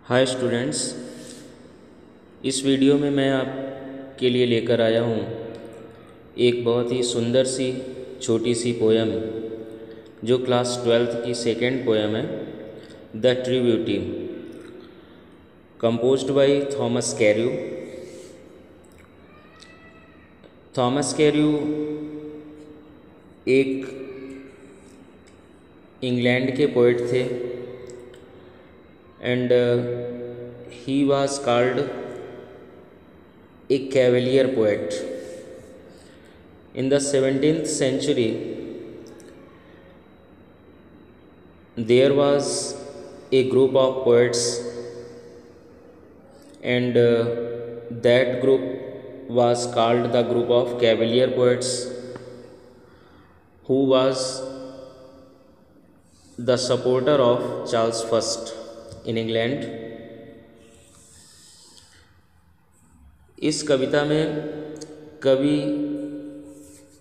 Hi students, इस video में मैं आपके लिए लेकर आया हूँ एक बहुत ही सुंदर सी छोटी सी पोयम जो क्लास 12th की सेकेंड पोयम है, the true beauty, composed by Thomas कैर्यू। Thomas कैर्यू एक इंग्लैंड के पोइट थे and he was called a cavalier poet. In the 17th century, there was a group of poets, and that group was called the group of cavalier poets, who was the supporter of Charles I in England. इस कविता में कवि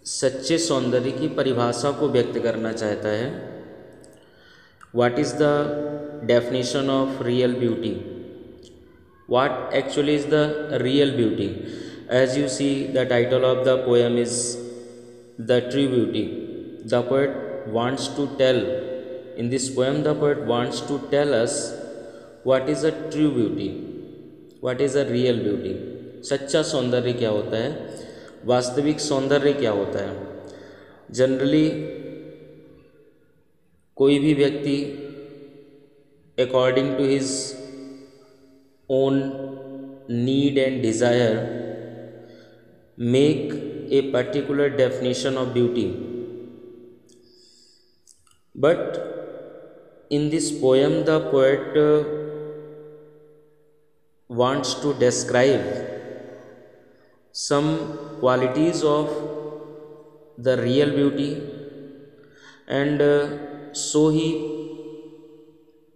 सच्चे सौंदर्य की परिभाषा को व्यक्त करना चाहता है। What is the definition of real beauty? What actually is the real beauty? As you see, the title of the poem is the true beauty. The poet wants to tell, in this poem the poet wants to tell us what is a true beauty, what is a real beauty. सच्चा सौंदर्य क्या होता है, वास्तविक सौंदर्य क्या होता है. जनरली कोई भी व्यक्ति according to his own need and desire make a particular definition of beauty, but in this poem the poet wants to describe some qualities of the real beauty, and so he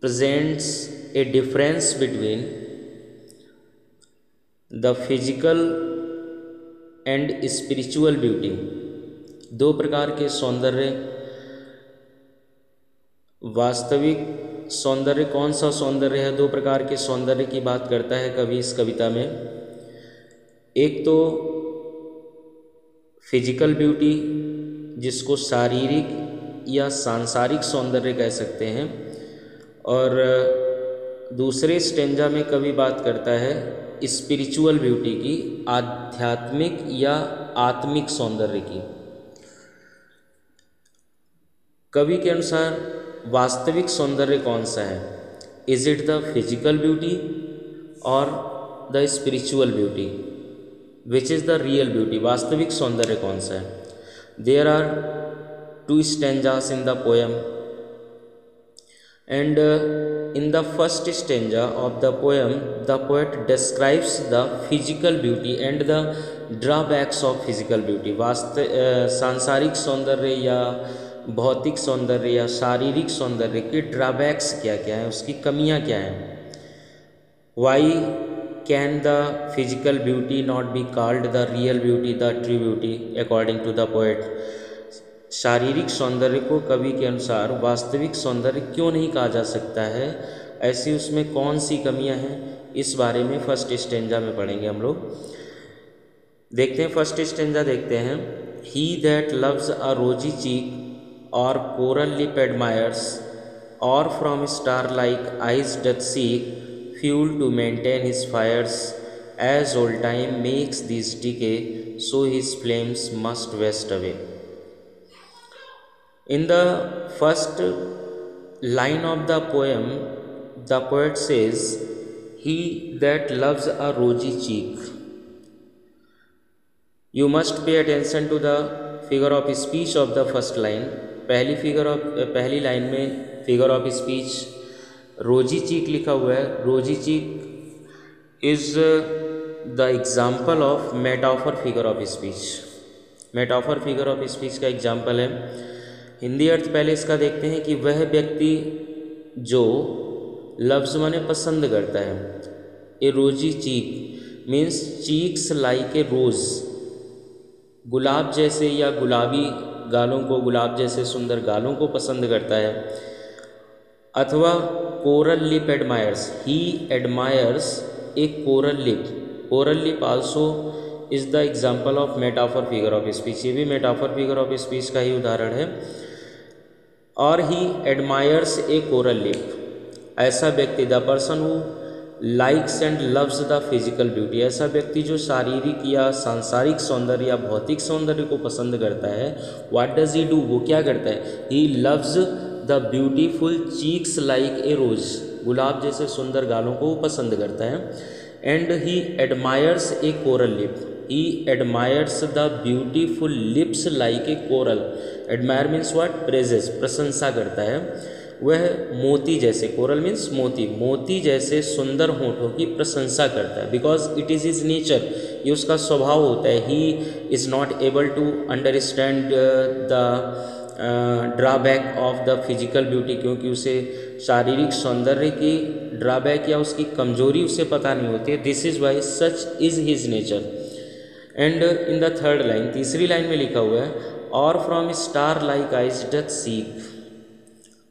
presents a difference between the physical and spiritual beauty. दो प्रकार के सौंदर्य. वास्तविक सौंदर्य, कौन सा सौंदर्य है? दो प्रकार के सौंदर्य की बात करता है कवि इस कविता में. एक तो फिजिकल ब्यूटी, जिसको शारीरिक या सांसारिक सौंदर्य कह सकते हैं, और दूसरे स्टेंजा में कवि बात करता है स्पिरिचुअल ब्यूटी की, आध्यात्मिक या आत्मिक सौंदर्य की. कवि के अनुसार वास्तविक सौंदर्य कौन सा है? Is it the physical beauty और the spiritual beauty? Which is the real beauty? वास्तविक सौंदर्य कौन सा है? There are two stanzas in the poem, and in the first stanza of the poem the poet describes the physical beauty and the drawbacks of physical beauty. सांसारिक सौंदर्य या भौतिक सौंदर्य या शारीरिक सौंदर्य के ड्रॉबैक्स क्या क्या हैं, उसकी कमियां क्या हैं. Why can the physical beauty not be called the real beauty, the true beauty according to the poet? शारीरिक सौंदर्य को कवि के अनुसार वास्तविक सौंदर्य क्यों नहीं कहा जा सकता है? ऐसी उसमें कौन सी कमियां हैं, इस बारे में फर्स्ट स्टेंजा में पढ़ेंगे हम लोग. देखते हैं, फर्स्ट स्टेंजा देखते हैं. ही दैट लव्स अ रोजी चीक or coral lip admires, or from star-like eyes doth seek fuel to maintain his fires. As old time makes these decay, so his flames must waste away. In the first line of the poem, the poet says, "He that loves a rosy cheek." You must pay attention to the figure of speech of the first line. पहली line में figure of speech rosy cheek लिखा हुआ है. Rosy cheek is the example of metaphor figure of speech. Metaphor figure of speech का example है. हिंदी अर्थ पहले इसका देखते हैं कि वह व्यक्ति जो लफ्ज़ माने पसंद करता है. ए रोजी चीक मीन्स चीक्स लाइक ए रोज़, गुलाब जैसे या गुलाबी गालों को, गुलाब जैसे सुंदर गालों को पसंद करता है. अथवा coral lip admires, he admires a coral lip. Coral lip also is the example of metaphor figure of speech, ये भी मेटाफर फिगर ऑफ स्पीच का ही उदाहरण है। और ही एडमायर्स ए कोरल लिप, ऐसा व्यक्ति, the person who likes and loves the physical beauty, ऐसा व्यक्ति जो शारीरिक या सांसारिक सौंदर्य या भौतिक सौंदर्य को पसंद करता है। व्हाट डज ही डू, वो क्या करता है? He loves the beautiful cheeks like a rose, गुलाब जैसे सुंदर गालों को वो पसंद करता है। And he admires a coral lip, he admires the beautiful lips like a coral. Admire means what? Praises, प्रशंसा करता है। वह मोती जैसे, कोरल मीन्स मोती, मोती जैसे सुंदर होठों की प्रशंसा करता है। Because it is his nature, ये उसका स्वभाव होता है। He is not able to understand the drawback of the physical beauty, क्योंकि उसे शारीरिक सौंदर्य की ड्रॉबैक या उसकी कमजोरी उसे पता नहीं होती है। This is why such is his nature. And in the third line, तीसरी लाइन में लिखा हुआ है, और from star like eyes doth seek,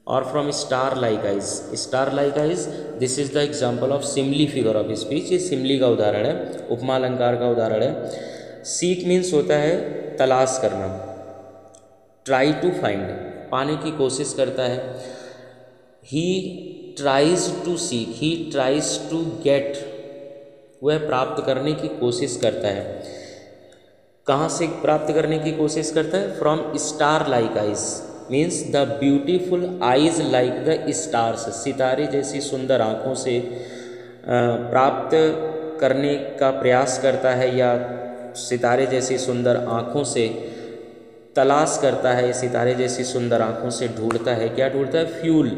और from star like eyes, star like eyes, this is the example of simile figure of speech, ये simile का उदाहरण है, उपमा अलंकार का उदाहरण है। सीक मीन्स होता है तलाश करना, ट्राई टू फाइंड, पाने की कोशिश करता है। He tries to seek, he tries to get, वह प्राप्त करने की कोशिश करता है। कहाँ से प्राप्त करने की कोशिश करता है? From star like eyes means the beautiful eyes like the stars, सितारे जैसी सुंदर आँखों से प्राप्त करने का प्रयास करता है, या सितारे जैसी सुंदर आँखों से तलाश करता है, सितारे जैसी सुंदर आँखों से ढूंढता है। क्या ढूंढता है? फ्यूल,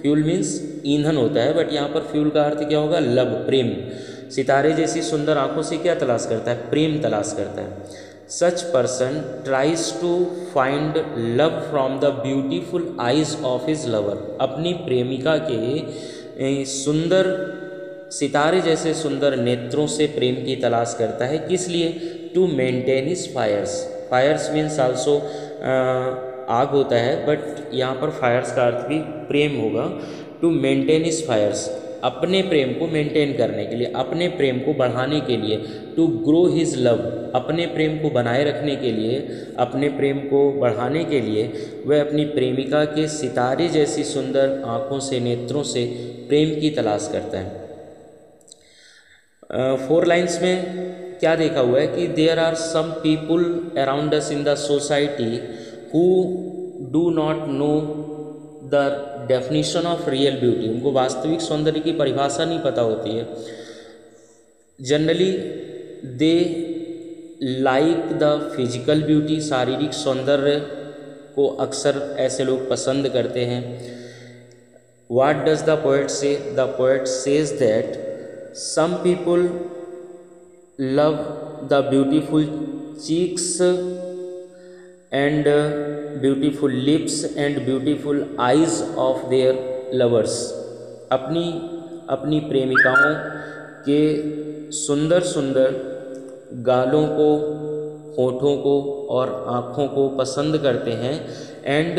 फ्यूल मीन्स ईंधन होता है, बट यहाँ पर फ्यूल का अर्थ क्या होगा? लव, प्रेम। सितारे जैसी सुंदर आँखों से क्या तलाश करता है? प्रेम तलाश करता है। Such person tries to find love from the beautiful eyes of his lover, अपनी प्रेमिका के सुंदर सितारे जैसे सुंदर नेत्रों से प्रेम की तलाश करता है। किस लिए? To maintain his fires, fires means also आग होता है, बट यहाँ पर फायर्स का अर्थ भी प्रेम होगा। टू मेंटेन हिज फायर्स, अपने प्रेम को मेंटेन करने के लिए, अपने प्रेम को बढ़ाने के लिए। टू ग्रो हिज लव, अपने प्रेम को बनाए रखने के लिए, अपने प्रेम को बढ़ाने के लिए वह अपनी प्रेमिका के सितारे जैसी सुंदर आँखों से, नेत्रों से प्रेम की तलाश करता है। 4 लाइन्स में क्या देखा हुआ है कि there are some people around us in the society who do not know the definition of real beauty, उनको वास्तविक सौंदर्य की परिभाषा नहीं पता होती है। Generally they like the physical beauty, शारीरिक सौंदर्य को अक्सर ऐसे लोग पसंद करते हैं। What does the poet say? The poet says that some people love the beautiful cheeks and beautiful lips and beautiful eyes of their lovers, अपनी प्रेमिकाओं के सुंदर सुंदर गालों को, होठों को और आँखों को पसंद करते हैं। And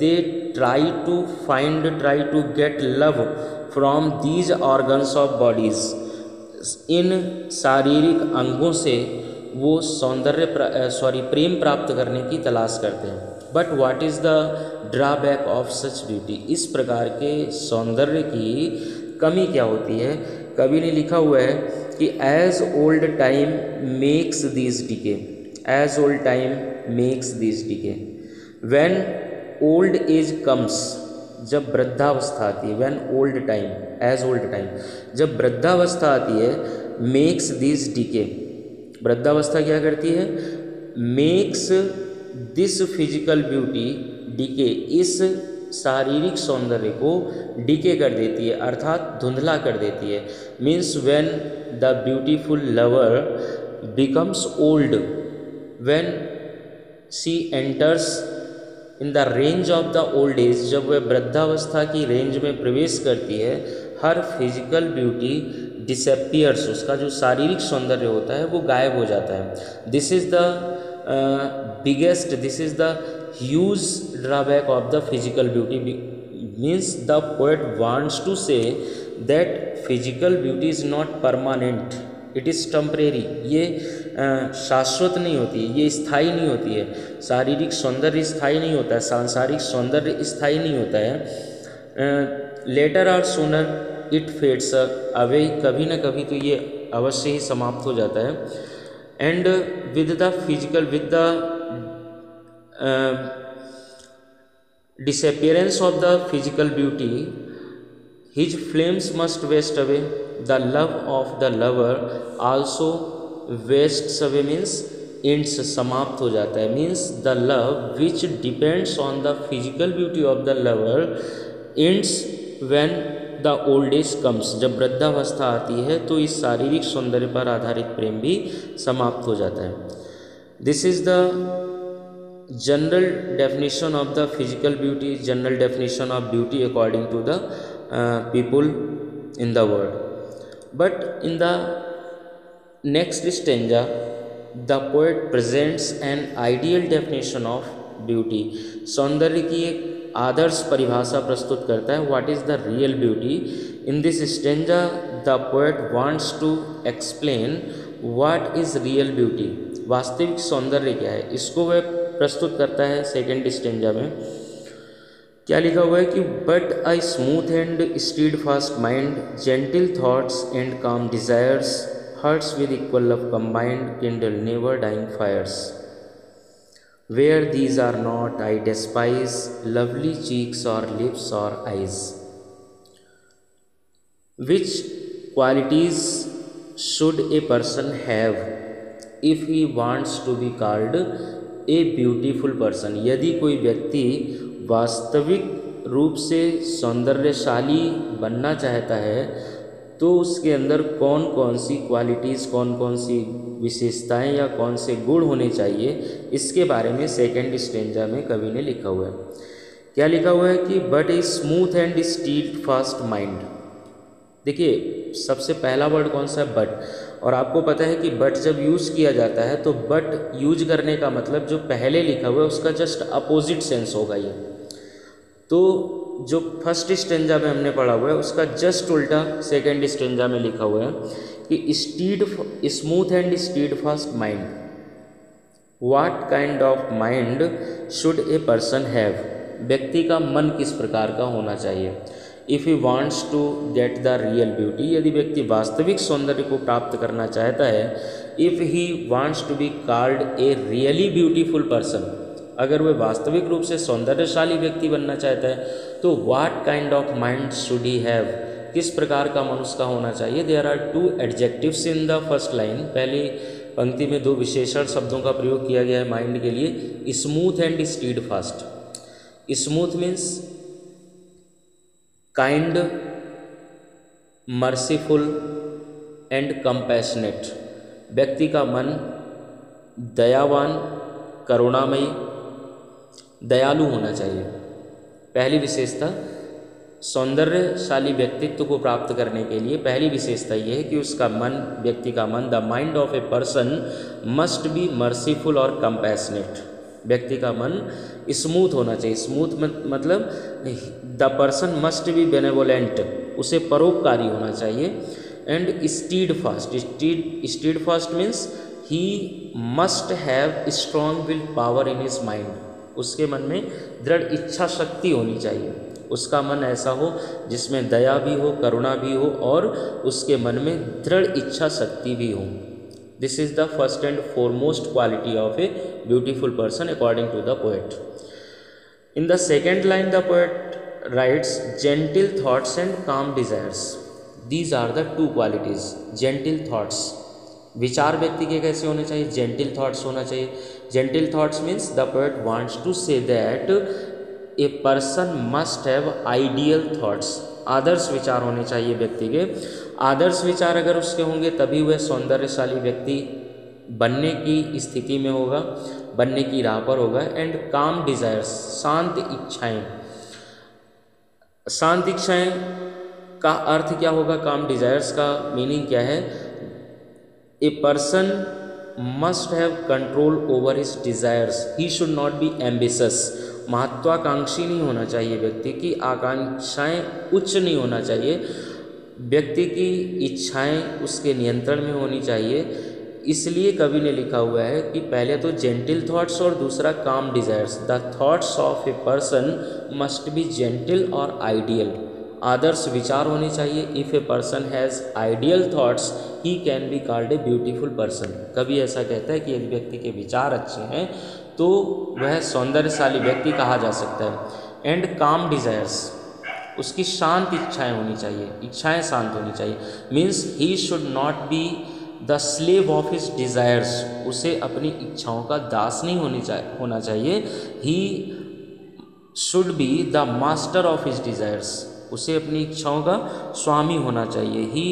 they try to get love from these organs of bodies, इन शारीरिक अंगों से वो प्रेम प्राप्त करने की तलाश करते हैं। But what is the drawback of such beauty, इस प्रकार के सौंदर्य की कमी क्या होती है? कवि ने लिखा हुआ है कि as old time makes this decay, as old time makes this decay, when old age comes, जब वृद्धावस्था आती है, when old time, as old time, जब वृद्धावस्था आती है, मेक्स दिस डिके, वृद्धावस्था क्या करती है? Makes this physical beauty decay, इस शारीरिक सौंदर्य को डिके कर देती है, अर्थात धुंधला कर देती है। Means when the beautiful lover becomes old, when she enters in the range of the old age, जब वह वृद्धावस्था की रेंज में प्रवेश करती है, हर फिजिकल ब्यूटी डिसअपियर्स, उसका जो शारीरिक सौंदर्य होता है वो गायब हो जाता है। This is the huge drawback of the physical beauty, means the poet wants to say that physical beauty is not permanent, it is temporary. ये शाश्वत नहीं होती है, ये स्थायी नहीं होती है। शारीरिक सौंदर्य स्थायी नहीं होता है, सांसारिक सौंदर्य स्थायी नहीं होता है। लेटर और सूनर इट फेड्स अवे, कभी ना कभी तो ये अवश्य ही समाप्त हो जाता है। And with the physical, with the disappearance of the physical beauty, his flames must waste away. The love of the lover also wastes away, means ends, समाप्त हो जाता है। means the love which depends on the physical beauty of the lover ends when the old age comes. जब वृद्धावस्था आती है तो इस शारीरिक सौंदर्य पर आधारित प्रेम भी समाप्त हो जाता है। This is the general definition of the physical beauty, general definition of beauty according to the people in the world. But in the next stanza the poet presents an ideal definition of beauty. सौंदर्य की एक आदर्श परिभाषा प्रस्तुत करता है। What is the real beauty? In this stanza the poet wants to explain what is real beauty. वास्तविक सौंदर्य क्या है, इसको वह प्रस्तुत करता है सेकेंड स्टेंजा में। क्या लिखा हुआ है कि but I smooth and steadfast mind, gentle thoughts and calm desires, hearts with equal love combined, kindle never dying fires. Where these are not I despise lovely cheeks और lips और eyes. Which qualities should a person have if he wants to be called a beautiful person. यदि कोई व्यक्ति वास्तविक रूप से सौंदर्यशाली बनना चाहता है तो उसके अंदर कौन कौन सी क्वालिटीज़, कौन कौन सी विशेषताएं या कौन से गुण होने चाहिए, इसके बारे में सेकेंड स्टेंजा में कवि ने लिखा हुआ है। क्या लिखा हुआ है कि but a smooth and steadfast mind. देखिए सबसे पहला वर्ड कौन सा है, बट। और आपको पता है कि बट जब यूज़ किया जाता है तो बट यूज करने का मतलब जो पहले लिखा हुआ है उसका जस्ट अपोजिट सेंस होगा ये। तो जो फर्स्ट स्टेंजा में हमने पढ़ा हुआ है उसका जस्ट उल्टा सेकेंड स्टेंजा में लिखा हुआ है कि steed smooth and steadfast mind. What kind of mind should a person have. व्यक्ति का मन किस प्रकार का होना चाहिए। If he wants to get the real beauty, यदि व्यक्ति वास्तविक सौंदर्य को प्राप्त करना चाहता है। If he wants to be called a really beautiful person, अगर वह वास्तविक रूप से सौंदर्यशाली व्यक्ति बनना चाहता है तो what kind of mind should he have, किस प्रकार का मन उसका होना चाहिए। There are two adjectives in the first line. पहली पंक्ति में दो विशेषण शब्दों का प्रयोग किया गया है माइंड के लिए, smooth and stead fast. Smooth means kind, merciful and compassionate. व्यक्ति का मन दयावान, करुणामयी, दयालु होना चाहिए। पहली विशेषता, सौंदर्यशाली व्यक्तित्व को प्राप्त करने के लिए पहली विशेषता यह है कि उसका मन, व्यक्ति का मन, the mind of a person must B merciful और कंपैशनेट। व्यक्ति का मन स्मूथ होना चाहिए। स्मूथ मतलब the person must B benevolent, उसे परोपकारी होना चाहिए। And stead fast, stead fast means he must have strong will power in his mind. उसके मन में दृढ़ इच्छा शक्ति होनी चाहिए। उसका मन ऐसा हो जिसमें दया भी हो, करुणा भी हो और उसके मन में दृढ़ इच्छा शक्ति भी हो। This is the first and foremost quality of a beautiful person according to the poet. In the second line the poet writes gentle thoughts and calm desires. These are the two qualities. Gentle thoughts, विचार व्यक्ति के कैसे होने चाहिए, gentle thoughts होना चाहिए। Gentle thoughts means the poet wants to say that a person must have ideal thoughts. आदर्श विचार होने चाहिए व्यक्ति के। आदर्श विचार अगर उसके होंगे तभी वह सौंदर्यशाली व्यक्ति बनने की स्थिति में होगा, बनने की राह पर होगा। एंड काम डिजायर्स, शांत इच्छाएं। शांत इच्छाएं का अर्थ क्या होगा, काम डिजायर्स का मीनिंग क्या है। ए person must have control over his desires, he should not be ambitious. महत्वाकांक्षी नहीं होना चाहिए, व्यक्ति की आकांक्षाएं उच्च नहीं होना चाहिए, व्यक्ति की इच्छाएं उसके नियंत्रण में होनी चाहिए। इसलिए कवि ने लिखा हुआ है कि पहले तो जेंटिल थॉट्स और दूसरा काम desires. The thoughts of a person must be gentle और आइडियल। आदर्श विचार होने चाहिए। If a person has ideal thoughts he can be called a beautiful person. कभी ऐसा कहता है कि यदि व्यक्ति के विचार अच्छे हैं तो वह सौंदर्यशाली व्यक्ति कहा जा सकता है। एंड काम डिजायर्स, उसकी शांत इच्छाएं होनी चाहिए, इच्छाएं शांत होनी चाहिए। Means he should not be the slave of his desires, उसे अपनी इच्छाओं का दास नहीं होना चाहिए। He should be the master of his desires, उसे अपनी इच्छाओं का स्वामी होना चाहिए। He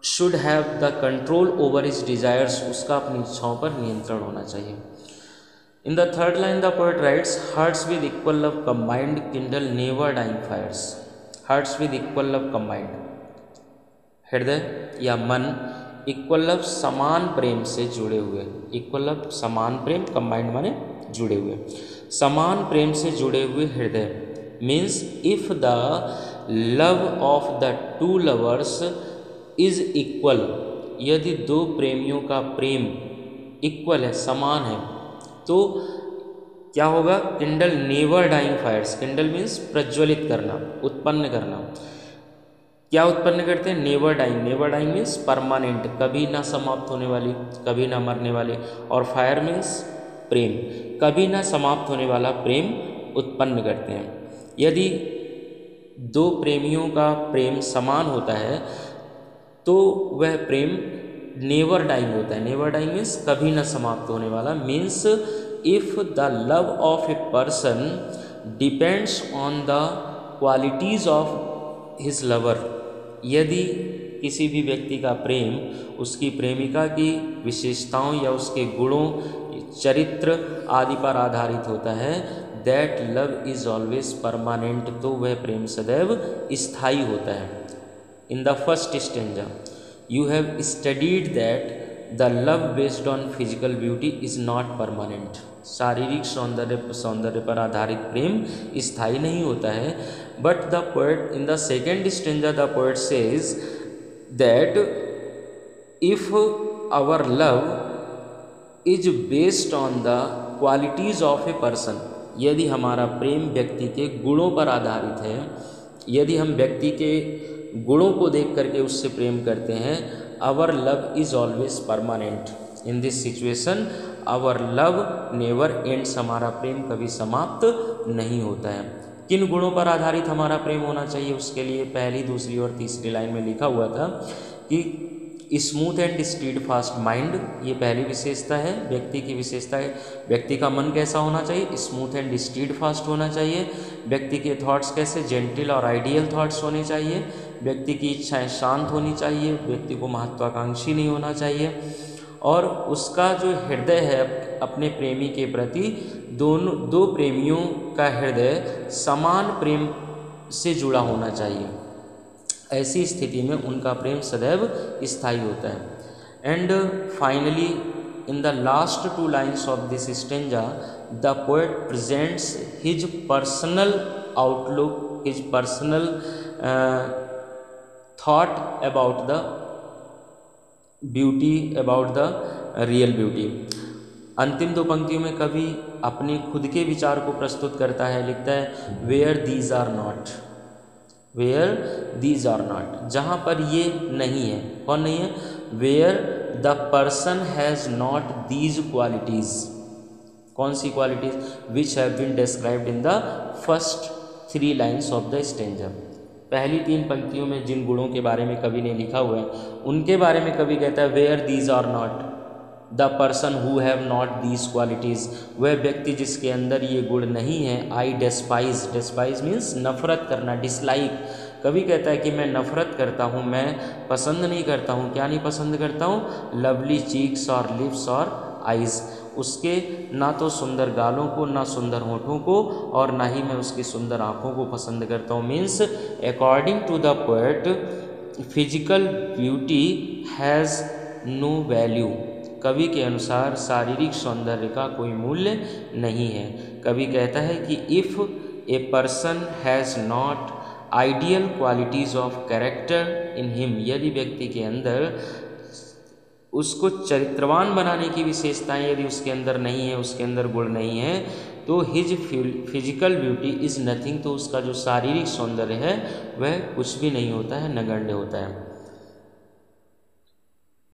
should have the control over his desires, उसका अपनी इच्छाओं पर नियंत्रण होना चाहिए। In the third line, the poet writes, hearts with equal love combined kindle never dying fires. Hearts with equal love combined, हृदय या मन इक्वल लव समान प्रेम से जुड़े हुए, इक्वल लव समान प्रेम, कंबाइंड माने जुड़े हुए, समान प्रेम से जुड़े हुए हृदय। Means if the love of the two lovers is equal, यदि दो प्रेमियों का प्रेम इक्वल है, समान है, तो क्या होगा? Kindle never dying fires. Kindle means प्रज्वलित करना, उत्पन्न करना। क्या उत्पन्न करते हैं? Never dying. Never dying means permanent, कभी ना समाप्त होने वाली, कभी ना मरने वाली। और फायर मीन्स प्रेम, कभी ना समाप्त होने वाला प्रेम उत्पन्न करते हैं। यदि दो प्रेमियों का प्रेम समान होता है तो वह प्रेम नेवर डाइंग होता है। नेवर डाइंग मीन्स कभी ना समाप्त होने वाला। Means if the love of a person depends on the qualities of his lover, यदि किसी भी व्यक्ति का प्रेम उसकी प्रेमिका की विशेषताओं या उसके गुणों, चरित्र आदि पर आधारित होता है, that love is always permanent, तो वह प्रेम सदैव स्थायी होता है। इन the first stanza you have studied that the love based on physical beauty is not permanent. शारीरिक सौंदर्य पर आधारित प्रेम स्थायी नहीं होता है। But the poet in the second stanza the poet says that if our love is based on the qualities of a person, यदि हमारा प्रेम व्यक्ति के गुणों पर आधारित है, यदि हम व्यक्ति के गुणों को देख करके उससे प्रेम करते हैं, our love is always permanent. In this situation our love never ends, हमारा प्रेम कभी समाप्त नहीं होता है। किन गुणों पर आधारित हमारा प्रेम होना चाहिए? उसके लिए पहली, दूसरी और तीसरी लाइन में लिखा हुआ था कि smooth and steadfast mind, ये पहली विशेषता है, व्यक्ति की विशेषता है। व्यक्ति का मन कैसा होना चाहिए? स्मूथ एंड स्टीड फास्ट होना चाहिए। व्यक्ति के थॉट्स कैसे? जेंटिल और आइडियल थॉट्स होने चाहिए। व्यक्ति की इच्छाएं शांत होनी चाहिए, व्यक्ति को महत्वाकांक्षी नहीं होना चाहिए। और उसका जो हृदय है अपने प्रेमी के प्रति, दो प्रेमियों का हृदय समान प्रेम से जुड़ा होना चाहिए। ऐसी स्थिति में उनका प्रेम सदैव स्थायी होता है। And finally in the last two lines of this stanza the poet presents his personal outlook, his personal thought about the beauty, about the real beauty. अंतिम दो पंक्तियों में कवि अपने खुद के विचार को प्रस्तुत करता है, लिखता है where these are not, where these are not, जहाँ पर ये नहीं है। कौन नहीं है? Where the person has not these qualities. कौन सी qualities? Which have been described in the first three lines of the stanza. पहली तीन पंक्तियों में जिन गुणों के बारे में कवि ने लिखा हुआ है उनके बारे में कवि कहता है where these are not the person who have not these qualities, वह व्यक्ति जिसके अंदर ये गुण नहीं है। आई डेस्पाइज, डेस्पाइज मीन्स नफरत करना, डिसलाइक। कवि कहता है कि मैं नफरत करता हूँ, मैं पसंद नहीं करता हूँ। क्या नहीं पसंद करता हूँ? लवली चीक्स और लिप्स और आइज़, उसके ना तो सुंदर गालों को, ना सुंदर होठों को, और ना ही मैं उसकी सुंदर आँखों को पसंद करता हूँ। Means according to the poet physical beauty has no value. कवि के अनुसार शारीरिक सौंदर्य का कोई मूल्य नहीं है। कवि कहता है कि if a person has not ideal qualities of character in him, यदि व्यक्ति के अंदर उसको चरित्रवान बनाने की विशेषताएं यदि उसके अंदर नहीं है, उसके अंदर गुण नहीं है, तो his physical beauty is nothing, तो उसका जो शारीरिक सौंदर्य है वह कुछ भी नहीं होता है, नगण्य होता है।